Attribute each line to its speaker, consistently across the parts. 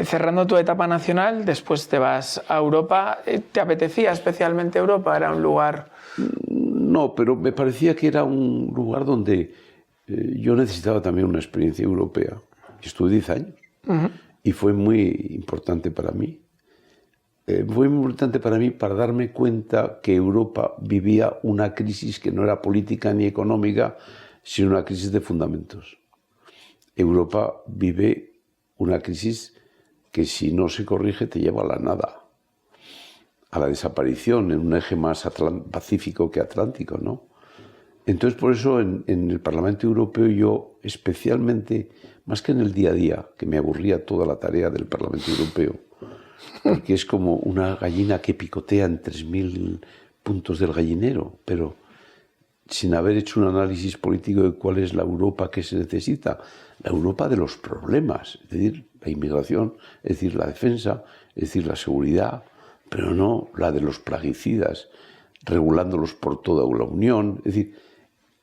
Speaker 1: Cerrando tu etapa nacional, después te vas a Europa. ¿Te apetecía especialmente Europa? ¿Era un lugar...?
Speaker 2: No, pero me parecía que era un lugar donde yo necesitaba también una experiencia europea. Estuve 10 años y fue muy importante para mí. Fue muy importante para mí para darme cuenta que Europa vivía una crisis que no era política ni económica, sino una crisis de fundamentos. Europa vive una crisis que si no se corrige te lleva a la nada, a la desaparición, en un eje más pacífico que atlántico, ¿no? Entonces, por eso en el Parlamento Europeo yo especialmente, más que en el día a día, que me aburría toda la tarea del Parlamento Europeo, porque es como una gallina que picotea en 3000 puntos del gallinero, pero sin haber hecho un análisis político de cuál es la Europa que se necesita, la Europa de los problemas, es decir, la inmigración, es decir, la defensa, es decir, la seguridad, pero no la de los plaguicidas, regulándolos por toda la Unión. Es decir,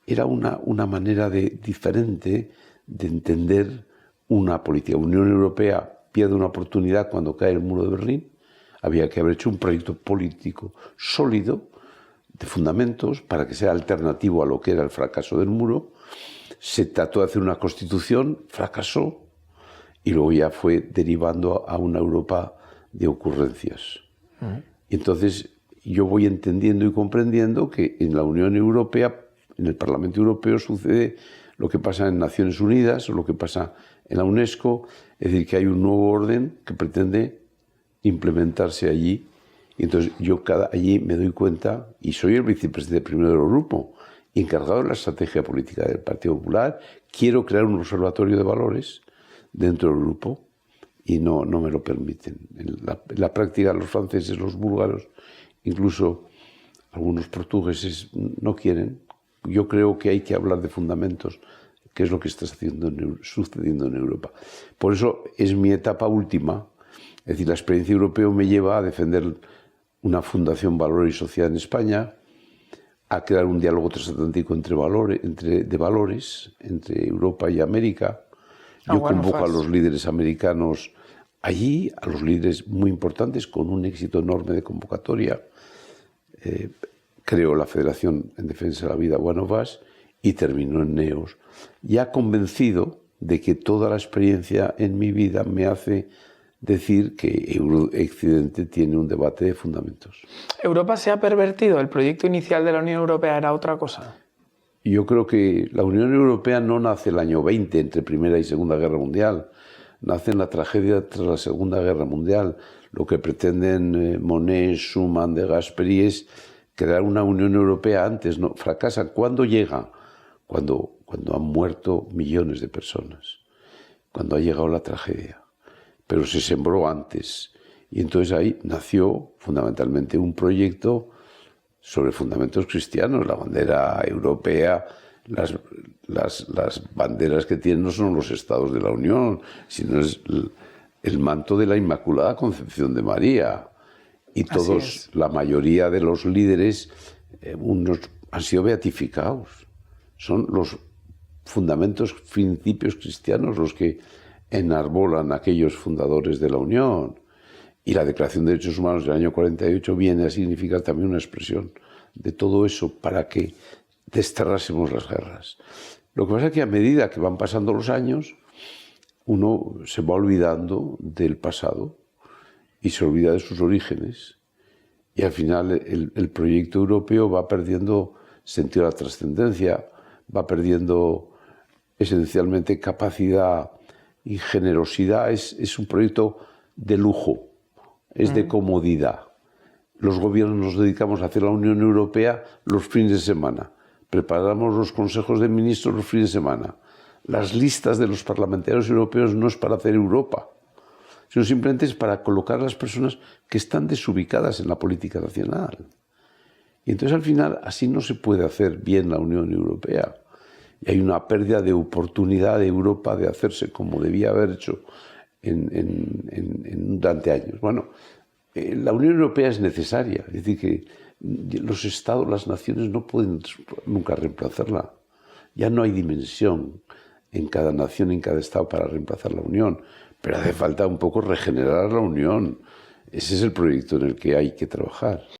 Speaker 2: era una manera diferente de entender una política. La Unión Europea pierde una oportunidad cuando cae el muro de Berlín. Había que haber hecho un proyecto político sólido, de fundamentos, para que sea alternativo a lo que era el fracaso del muro. Se trató de hacer una constitución, fracasó, y luego ya fue derivando a una Europa de ocurrencias. Y entonces yo voy entendiendo y comprendiendo que en la Unión Europea, en el Parlamento Europeo, sucede lo que pasa en Naciones Unidas o lo que pasa en la UNESCO, es decir, que hay un nuevo orden que pretende implementarse allí. Y entonces yo allí me doy cuenta, y soy el vicepresidente primero del grupo, encargado de la estrategia política del Partido Popular. Quiero crear un observatorio de valores dentro del grupo y no me lo permiten. En la práctica, los franceses, los búlgaros, incluso algunos portugueses no quieren. Yo creo que hay que hablar de fundamentos, que es lo que está sucediendo en Europa. Por eso es mi etapa última. Es decir, la experiencia europea me lleva a defender una fundación Valor y Sociedad en España, a crear un diálogo transatlántico de valores entre Europa y América. Yo convoco a los líderes americanos allí, a los líderes muy importantes, con un éxito enorme de convocatoria. Creo la Federación en Defensa de la Vida One of Us y terminó en NEOS. Ya convencido de que toda la experiencia en mi vida me hace decir que Occidente tiene un debate de fundamentos.
Speaker 1: ¿Europa se ha pervertido? ¿El proyecto inicial de la Unión Europea era otra cosa?
Speaker 2: Yo creo que la Unión Europea no nace el año 20, entre Primera y Segunda Guerra Mundial. Nace en la tragedia tras la Segunda Guerra Mundial. Lo que pretenden Monnet, Schuman, de Gasperi es crear una Unión Europea antes. ¿No? Fracasan. ¿Cuándo llega? Cuando han muerto millones de personas. Cuando ha llegado la tragedia. Pero se sembró antes. Y entonces ahí nació fundamentalmente un proyecto sobre fundamentos cristianos. La bandera europea, las banderas que tienen no son los estados de la Unión, sino es el manto de la Inmaculada Concepción de María. Y todos, la mayoría de los líderes, unos han sido beatificados. Son los fundamentos, principios cristianos los que enarbolan aquellos fundadores de la Unión. Y la Declaración de Derechos Humanos del año 48 viene a significar también una expresión de todo eso para que desterrásemos las guerras. Lo que pasa es que a medida que van pasando los años, uno se va olvidando del pasado y se olvida de sus orígenes. Y al final el proyecto europeo va perdiendo sentido de la trascendencia, va perdiendo esencialmente capacidad y generosidad. Es un proyecto de lujo, es de comodidad. Los gobiernos nos dedicamos a hacer la Unión Europea los fines de semana. Preparamos los consejos de ministros los fines de semana. Las listas de los parlamentarios europeos no es para hacer Europa, sino simplemente es para colocar a las personas que están desubicadas en la política nacional. Y entonces al final así no se puede hacer bien la Unión Europea. Y hay una pérdida de oportunidad de Europa de hacerse como debía haber hecho durante años. Bueno, la Unión Europea es necesaria, es decir, que los estados, las naciones no pueden nunca reemplazarla. Ya no hay dimensión en cada nación, en cada estado para reemplazar la Unión, pero hace falta un poco regenerar la Unión. Ese es el proyecto en el que hay que trabajar.